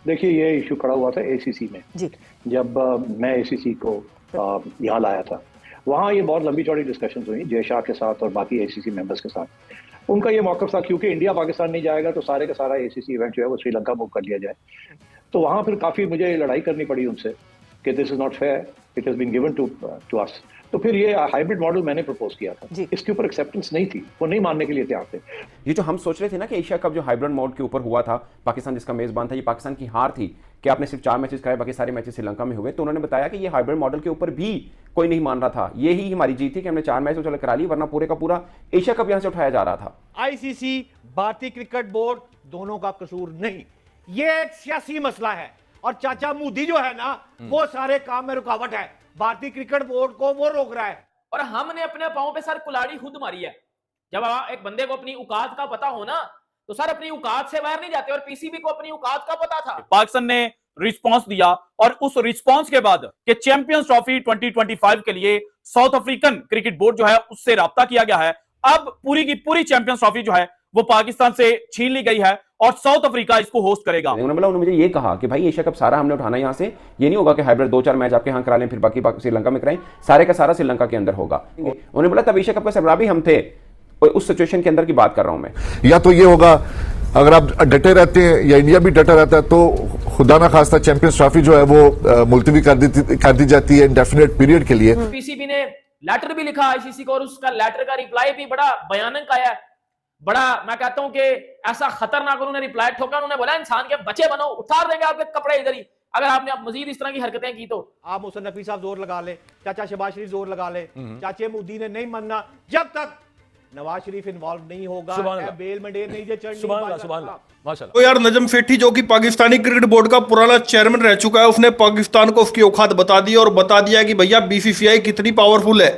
देखिए, ये इशू खड़ा हुआ था एसीसी में। जी। जब मैं एसीसी को यहाँ लाया था, वहाँ ये बहुत लंबी चौड़ी डिस्कशंस हुई जय शाह के साथ और बाकी एसीसी मेंबर्स के साथ। उनका ये मौक़िफ़ था क्योंकि इंडिया पाकिस्तान नहीं जाएगा तो सारे का सारा एसीसी इवेंट जो है वो श्रीलंका मूव कर लिया जाए। तो वहाँ फिर काफ़ी मुझे लड़ाई करनी पड़ी उनसे कि this is not fair, it has been given to us. तो फिर ये हाइब्रिड मॉडल मैंने प्रपोज किया था। इसके ऊपर एक्सेप्टेंस नहीं थी, वो नहीं मानने के लिए तैयार थे। ये जो हम सोच रहे थे ना कि एशिया कप जो हाइब्रिड मोड के ऊपर हुआ था, पाकिस्तान जिसका मेजबान था, ये पाकिस्तान की हार थी कि आपने सिर्फ 4 मैचेस कराए, बाकी सारे मैचेस श्रीलंका में हुए। तो उन्होंने बताया कि ये हाइब्रिड मॉडल के ऊपर भी कोई नहीं मान रहा था। यही हमारी जीत थी कि हमने 4 मैच तो चलो करा ली, वरना पूरे का पूरा एशिया कप यहां से उठाया जा रहा था। आईसीसी, भारतीय क्रिकेट बोर्ड दोनों का कसूर नहीं, ये एक सियासी मसला है और चाचा मोदी जो है ना वो सारे काम में रुकावट है। भारतीय क्रिकेट बोर्ड को वो रोक रहा है और हमने अपने पांव पे सर कुल्हाड़ी खुद मारी है। जब एक बंदे को अपनी औकात का पता हो ना तो सर अपनी औकात से बाहर नहीं जाते, और पीसीबी को अपनी औकात का पता था। पाकिस्तान ने रिस्पांस दिया और उस रिस्पांस के बाद कि चैंपियंस ट्रॉफी 2025 के लिए साउथ अफ्रीकन क्रिकेट बोर्ड जो है उससे राब्ता किया गया है। अब पूरी की पूरी चैंपियंस ट्रॉफी जो है वो पाकिस्तान से छीन ली गई है और साउथ अफ्रीका इसको होस्ट करेगा। उन्होंने मुझे ये कहा कि भाई एशिया कप सारा हमने उठाना यहाँ से, ये नहीं होगा कि हाइब्रिड 2-4 मैच आपके यहाँ करा लें फिर बाकी श्रीलंका में कराएं, सारे का सारा श्रीलंका के अंदर होगा। उन्होंने बोला तब एशिया कप का सरबराह भी हम थे, उस सिचुएशन के अंदर की बात कर रहा हूं मैं। या तो ये होगा अगर आप डटे रहते हैं या इंडिया भी डटा रहता है तो खुदा ना खास्ता चैंपियंस ट्रॉफी जो है वो मुलतवी कर दी जाती है इंडेफिनिट पीरियड के लिए। पीसीबी ने लेटर भी लिखा आईसीसी को और उसका लेटर का रिप्लाई भी बड़ा भयानक आया, बड़ा मैं कहता हूं कि ऐसा खतरनाक उन्होंने रिप्लाई ठोका। उन्होंने बोला इंसान के बच्चे बनो, उतार देंगे आपके कपड़े इधर ही अगर आपने मजीद इस तरह की हरकतें की तो। आप मुहसिन नकवी साहब जोर लगा ले, चाचा शहबाज शरीफ जोर लगा ले, चाचे मोदी ने नहीं मानना जब तक नवाज शरीफ इन्वॉल्व नहीं होगा, बेल मंडेर नहीं चढ़नी। तो यार नजम सेठी जो कि पाकिस्तानी क्रिकेट बोर्ड का पुराना चेयरमैन रह चुका है, उसने पाकिस्तान को उसकी औकात बता दी और बता दिया कि भैया बीसीसीआई कितनी पावरफुल है।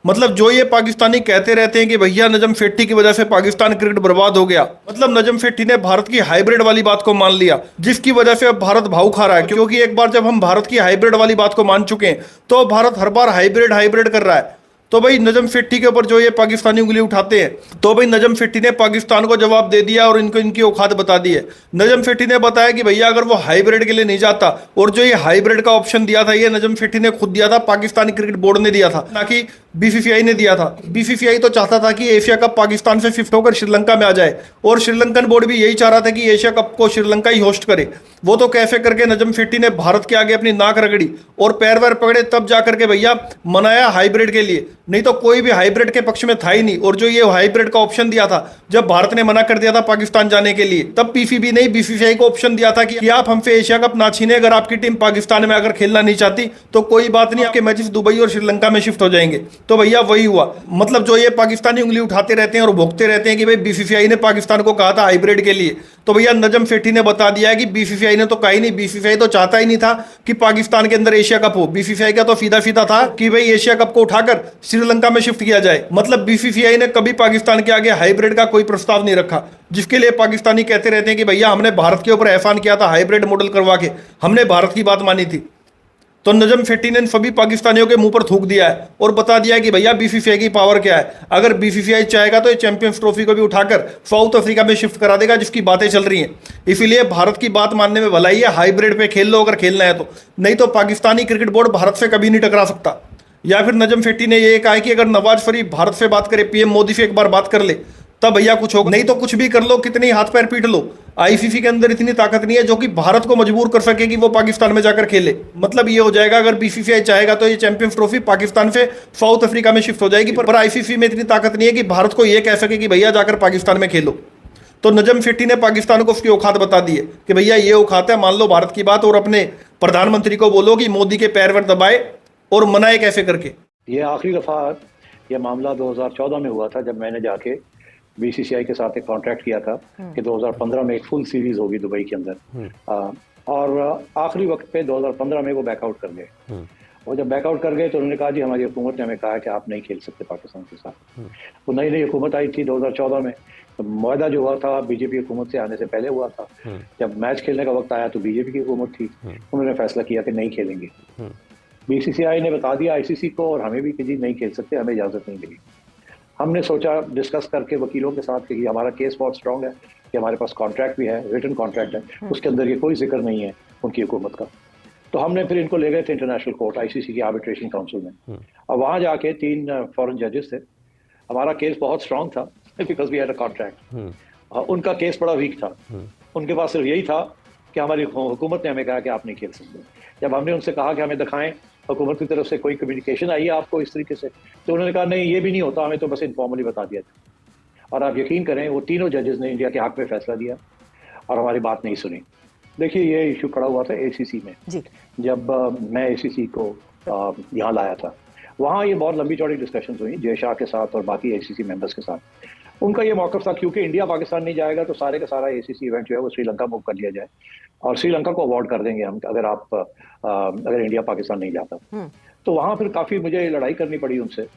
मतलब जो ये पाकिस्तानी कहते रहते हैं कि भैया नजम सेठी की वजह से पाकिस्तान क्रिकेट बर्बाद हो गया, मतलब नजम सेठी ने भारत की हाइब्रिड वाली बात को मान लिया, जिसकी वजह से अब भारत भाव खा रहा है। क्योंकि एक बार जब हम भारत की हाइब्रिड वाली बात को मान चुके हैं तो भारत हर बार हाइब्रिड कर रहा है। तो भाई नजम सेठी के ऊपर जो ये पाकिस्तानी उंगली उठाते हैं, तो भाई नजम सेठी ने पाकिस्तान को जवाब दे दिया और इनको इनकी औकात बता दी है। नजम सेठी ने बताया कि भैया अगर वो हाइब्रिड के लिए नहीं जाता, और जो ये हाइब्रिड का ऑप्शन दिया था ये नजम सेठी ने खुद दिया था, पाकिस्तानी क्रिकेट बोर्ड ने दिया था, ना कि बीसीसीआई ने दिया था। बीसीसीआई तो चाहता था कि एशिया कप पाकिस्तान से शिफ्ट होकर श्रीलंका में आ जाए, और श्रीलंकन बोर्ड भी यही चाह रहा था कि एशिया कप को श्रीलंका ही होस्ट करे। वो तो कैसे करके नजम सेठी ने भारत के आगे अपनी नाक रगड़ी और पैर वैर पकड़े, तब जाकर के भैया मनाया हाइब्रिड के लिए, नहीं तो कोई भी हाइब्रिड के पक्ष में था ही नहीं। और जो ये हाइब्रिड का ऑप्शन दिया था जब भारत ने मना कर दिया था पाकिस्तान जाने के लिए, तब पीसीबी ने बीसीसीआई को ऑप्शन दिया था कि आप हमसे एशिया कप ना छीने, अगर आपकी टीम पाकिस्तान में अगर खेलना नहीं चाहती तो कोई बात नहीं, आपके मैचेस दुबई और श्रीलंका में शिफ्ट हो जाएंगे। तो भैया वही हुआ। मतलब जो ये पाकिस्तानी उंगली उठाते रहते हैं और भोगते रहते हैं कि भाई बीसीसीआई ने पाकिस्तान को कहा था हाइब्रिड के लिए, तो भैया नजम सेठी ने बता दिया है कि बीसीसीआई ने तो कहा ही नहीं। बीसीसीआई तो चाहता ही नहीं था कि पाकिस्तान के अंदर एशिया कप हो। बीसीसीआई का तो सीधा था कि भाई एशिया कप को उठाकर श्रीलंका में शिफ्ट किया जाए। मतलब बीसीसीआई ने कभी पाकिस्तान के आगे हाइब्रिड का कोई प्रस्ताव नहीं रखा, जिसके लिए पाकिस्तानी कहते रहते हैं कि भैया हमने भारत के ऊपर एहसान किया था हाइब्रिड मॉडल करवा के, हमने भारत की बात मानी थी। तो नजम सेठी ने सभी पाकिस्तानियों के मुंह पर थूक दिया है और बता दिया है कि भैया बीसीसीआई की पावर क्या है। अगर बीसीसीआई चाहेगा तो ये चैंपियंस ट्रॉफी को भी उठाकर साउथ अफ्रीका में शिफ्ट करा देगा, जिसकी बातें चल रही हैं। इसीलिए भारत की बात मानने में भलाई है, हाइब्रिड पे खेल लो अगर खेलना है तो, नहीं तो पाकिस्तानी क्रिकेट बोर्ड भारत से कभी नहीं टकरा सकता। या फिर नजम सेठी ने यह कहा कि अगर नवाज शरीफ भारत से बात करे, पीएम मोदी से एक बार बात कर ले, तब भैया कुछ होगा, नहीं तो कुछ भी कर लो, कितनी हाथ पैर पीट लो, आईसीसी के अंदर इतनी ताकत नहीं है जो कि भारत को मजबूर कर सके कि वो पाकिस्तान में जाकर खेले। मतलब ये हो जाएगा अगर बीसीसीआई चाहेगा तो ये चैंपियंस ट्रॉफी पाकिस्तान से साउथ अफ्रीका में शिफ्ट हो जाएगी, पर आईसीसी में इतनी ताकत नहीं है कि भारत को ये कह सके कि भैया जाकर पाकिस्तान में खेलो। तो नजम सेठी ने पाकिस्तान को उसकी औकात बता दी है कि भैया ये औकात है, मान लो भारत की बात और अपने प्रधानमंत्री को बोलो कि मोदी के पैर वैर दबाए और मनाए कैसे करके। ये आखिरी दफा यह मामला 2014 में हुआ था जब मैंने जाके बीसीसीआई के साथ एक कॉन्ट्रैक्ट किया था कि 2015 में एक फुल सीरीज होगी दुबई के अंदर, और आखिरी वक्त पे 2015 में वो बैकआउट कर गए। और जब बैकआउट कर गए तो उन्होंने कहा जी हमारी हुकूमत ने हमें कहा कि आप नहीं खेल सकते पाकिस्तान के साथ। वो नई हुकूमत आई थी 2014 में, तो मुआहदा जो हुआ था बीजेपी हुकूमत से आने से पहले हुआ था। जब मैच खेलने का वक्त आया तो बीजेपी की हुकूमत थी, उन्होंने फैसला किया कि नहीं खेलेंगे। बीसीसीआई ने बता दिया आईसीसी को और हमें भी कि जी नहीं खेल सकते, हमें इजाज़त नहीं मिली। हमने सोचा डिस्कस करके वकीलों के साथ कि हमारा केस बहुत स्ट्रांग है, कि हमारे पास कॉन्ट्रैक्ट भी है, रिटन कॉन्ट्रैक्ट है, उसके अंदर ये कोई जिक्र नहीं है उनकी हुकूमत का। तो हमने फिर इनको ले गए थे इंटरनेशनल कोर्ट, आईसीसी की आर्बिट्रेशन काउंसिल में, और वहाँ जाके 3 फॉरेन जजेस थे। हमारा केस बहुत स्ट्रांग था because we had a contract. उनका केस बड़ा वीक था। उनके पास सिर्फ यही था कि हमारी हुकूमत ने हमें कहा कि आप नहीं खेल सकते। जब हमने उनसे कहा कि हमें दिखाएं हुकूमत की तरफ से कोई कम्युनिकेशन आई है आपको इस तरीके से, तो उन्होंने कहा नहीं ये भी नहीं होता, हमें तो बस इनफॉर्मली बता दिया था। और आप यकीन करें वो तीनों जजेस ने इंडिया के हक में फैसला दिया और हमारी बात नहीं सुनी। देखिए ये इशू खड़ा हुआ था एसीसी में जी। जब मैं एसीसी को यहाँ लाया था, वहाँ ये बहुत लंबी चौड़ी डिस्कशन हुई जय शाह के साथ और बाकी एसीसी मेंबर्स के साथ। उनका ये मौक़िफ़ था क्योंकि इंडिया पाकिस्तान नहीं जाएगा तो सारे का सारा एसीसी इवेंट जो है वो श्रीलंका मूव कर लिया जाए और श्रीलंका को अवॉर्ड कर देंगे हम अगर इंडिया पाकिस्तान नहीं जाता। तो वहाँ फिर काफ़ी मुझे लड़ाई करनी पड़ी उनसे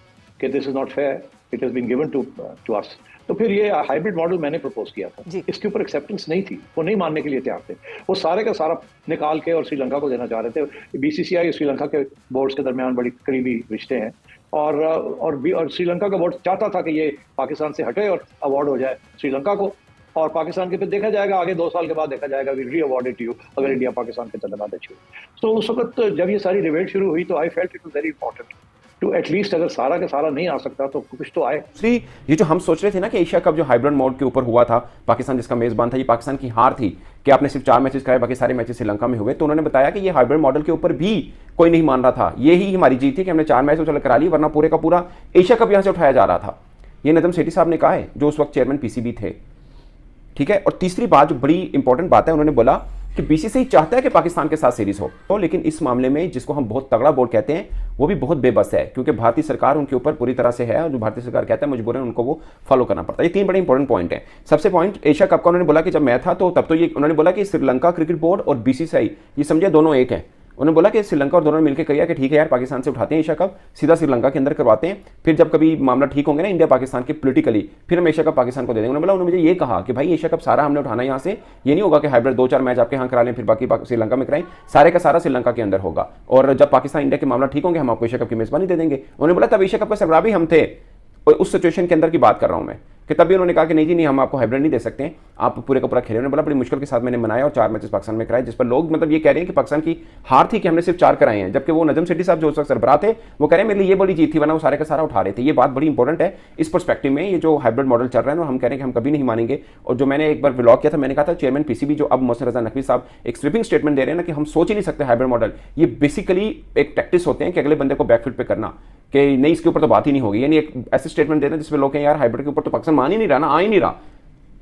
कि this is not fair, it has been given to us. तो फिर ये हाइब्रिड मॉडल मैंने प्रपोज किया था, इसके ऊपर एक्सेप्टेंस नहीं थी, वो नहीं मानने के लिए तैयार थे। वो सारे का सारा निकाल के और श्रीलंका को देना चाह रहे थे। बीसीसीआई श्रीलंका के बोर्ड्स के दरमियान बड़ी करीबी रिश्ते हैं और श्रीलंका का बोर्ड चाहता था कि ये पाकिस्तान से हटे और अवार्ड हो जाए श्रीलंका को, और पाकिस्तान के फिर देखा जाएगा आगे 2 साल के बाद देखा जाएगा वी री अवार्डेड टू यू अगर इंडिया पाकिस्तान के दरमियान अच्छी हो। तो उस वक्त जब ये सारी डिबेट शुरू हुई तो I felt it was very important to at least अगर सारा का सारा नहीं आ सकता तो कुछ तो आए। श्री, ये जो हम सोच रहे थे ना कि एशिया कप जो हाइब्रिड मोड के ऊपर हुआ था, पाकिस्तान जिसका मेजबान था, ये पाकिस्तान की हार थी कि आपने सिर्फ 4 मैचेस कराए, बाकी सारे मैचेस श्रीलंका में हुए। तो उन्होंने बताया कि ये हाइब्रिड मॉडल के ऊपर भी कोई नहीं मान रहा था, यही हमारी जीत थी कि हमने 4 मैच तो चलो करा ली, वरना पूरे का पूरा एशिया कप यहाँ से उठाया जा रहा था। ये नजम सेठी साहब ने कहा है जो उस वक्त चेयरमैन पीसीबी थे, ठीक है। और तीसरी बात जो बड़ी इंपॉर्टेंट बात है, उन्होंने बोला कि बीसीसीआई चाहता है कि पाकिस्तान के साथ सीरीज हो, तो लेकिन इस मामले में जिसको हम बहुत तगड़ा बोर्ड कहते हैं वो भी बहुत बेबस है क्योंकि भारतीय सरकार उनके ऊपर पूरी तरह से है और जो भारतीय सरकार कहता है मजबूरन उनको वो फॉलो करना पड़ता है। ये 3 बड़े इंपॉर्टेंट पॉइंट हैं। सबसे पॉइंट एशिया कप का उन्होंने बोला कि जब मैं था तो तब तो ये उन्होंने बोला कि श्रीलंका क्रिकेट बोर्ड और बीसीसीआई ये समझे दोनों एक हैं। उन्होंने बोला कि श्रीलंका और दोनों ने मिलकर कहा कि ठीक है यार, पाकिस्तान से उठाते हैं एशिया कप, सीधा श्रीलंका के अंदर करवाते हैं, फिर जब कभी मामला ठीक होंगे ना इंडिया पाकिस्तान के पॉलिटिकली, फिर हम एशिया कप पाकिस्तान को दे देंगे। उन्होंने बोला, उन्होंने मुझे ये कहा कि भाई एशिया कप सारा हमने उठाना यहाँ से, ये नहीं होगा कि हाइब्रिड 2-4 मैच आपके यहाँ करा लें फिर बाकी श्रीलंका में कराएं, सारे का सारा श्रीलंका के अंदर होगा और जब पाकिस्तान इंडिया के मामला ठीक होंगे हम आपको एशिया कप की मेजबानी दे देंगे। उन्होंने बोला तब एशिया कप का सरबराह भी हम थे, उस सिचुएशन के अंदर की बात कर रहा हूँ मैं, कि तभी उन्होंने कहा कि नहीं जी नहीं, हम आपको हाइब्रिड नहीं दे सकते हैं, आप पूरे का पूरा खेले। उन्होंने बोला बड़ी मुश्किल के साथ मैंने मनाया और 4 मैचेस पाकिस्तान में कराए, जिस पर लोग मतलब ये कह रहे हैं कि पाकिस्तान की हार थी कि हमने सिर्फ 4 कराए हैं, जबकि वो नजम सेठी साहब जो उस वक्त सरबराह थे वो कह रहे हैं मेरे लिए ये बड़ी जीत थी, वरना वो सारे का सारा उठा रहे थे। ये बात बड़ी इंपॉर्टेंट है इस पर्सपेक्टिव में, ये जो हाइब्रिड मॉडल चल रहा है ना, हम कह रहे हैं कि हम कभी नहीं मानेंगे। और जो मैंने एक बार व्लॉग किया था, मैंने कहा था चेयरमैन पीसीबी जो अब मोहसिन रजा नकवी साहब एक स्वीपिंग स्टेटमेंट दे रहे हैं ना कि हम सोच ही नहीं सकते हाइब्रिड मॉडल, ये बेसिकली एक टैक्टिस होते हैं कि अगले बंदे को बैकफुट पे करना कि नहीं इसके ऊपर तो बात ही नहीं होगी, यानी एक ऐसे स्टेटमेंट देना जिसमें लोग कहें यार हाइब्रिड के ऊपर तो पाकिस्तान मान ही नहीं रहा ना, आ ही नहीं रहा।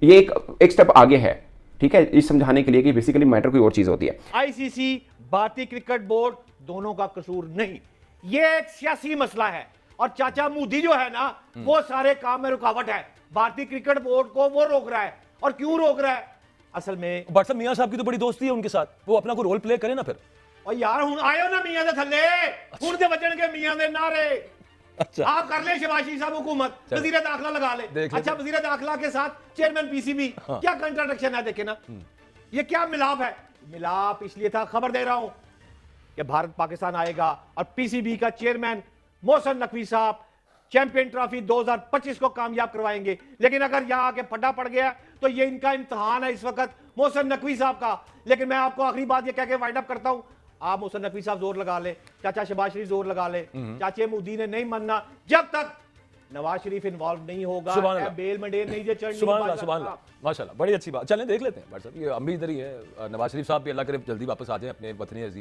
ये एक स्टेप आगे है, ठीक है, इस समझाने के लिए कि बेसिकली मैटर कोई और चीज होती है। आईसीसी, भारतीय क्रिकेट बोर्ड दोनों का कसूर नहीं, ये एक सियासी मसला है और चाचा मोदी जो है ना वो सारे काम में रुकावट है। भारतीय क्रिकेट बोर्ड को वो रोक रहा है, और क्यों रोक रहा है? असल में बट साहब मियां साहब की तो बड़ी दोस्ती है उनके साथ, वो अपना कोई रोल प्ले करे ना फिर। और यार हुन आयो ना मियां दे थल्ले, हुन दे बचन के मियां दे नारे। अच्छा आप कर ले शबाशी साहब हुकूमत, वजीर दाखिला लगा ले। अच्छा वजीर दाखिला के साथ चेयरमैन पीसीबी, क्या कंट्राडिक्शन है? देखे ना ये क्या मिलाप है। मिलाप इसलिए था, खबर दे रहा हूं कि भारत पाकिस्तान आएगा और पीसीबी का चेयरमैन मोहसिन नकवी साहब चैंपियन ट्रॉफी 2025 को कामयाब करवाएंगे। लेकिन अगर यहां आके फड्डा पड़ गया तो ये इनका इम्तिहान है इस वक्त मोहसिन नकवी साहब का। लेकिन मैं आपको आखिरी बात ये कह के वाइंड अप करता हूं, आप मोहसिन नकवी साहब जोर लगा ले, चाचा शहबाज शरीफ जोर लगा ले, चाचे मोदी ने नहीं मानना जब तक नवाज शरीफ इन्वॉल्व नहीं होगा, बेल मंडेर नहीं जे चढ़नी। सुभान अल्लाह, माशाल्लाह, बड़ी अच्छी बात। चलें देख लेते हैं भाई साहब, ये हम भी इधर ही है, नवाज शरीफ साहब भी अल्लाह करे जल्दी वापस आ जाए अपने वतनी अजीज।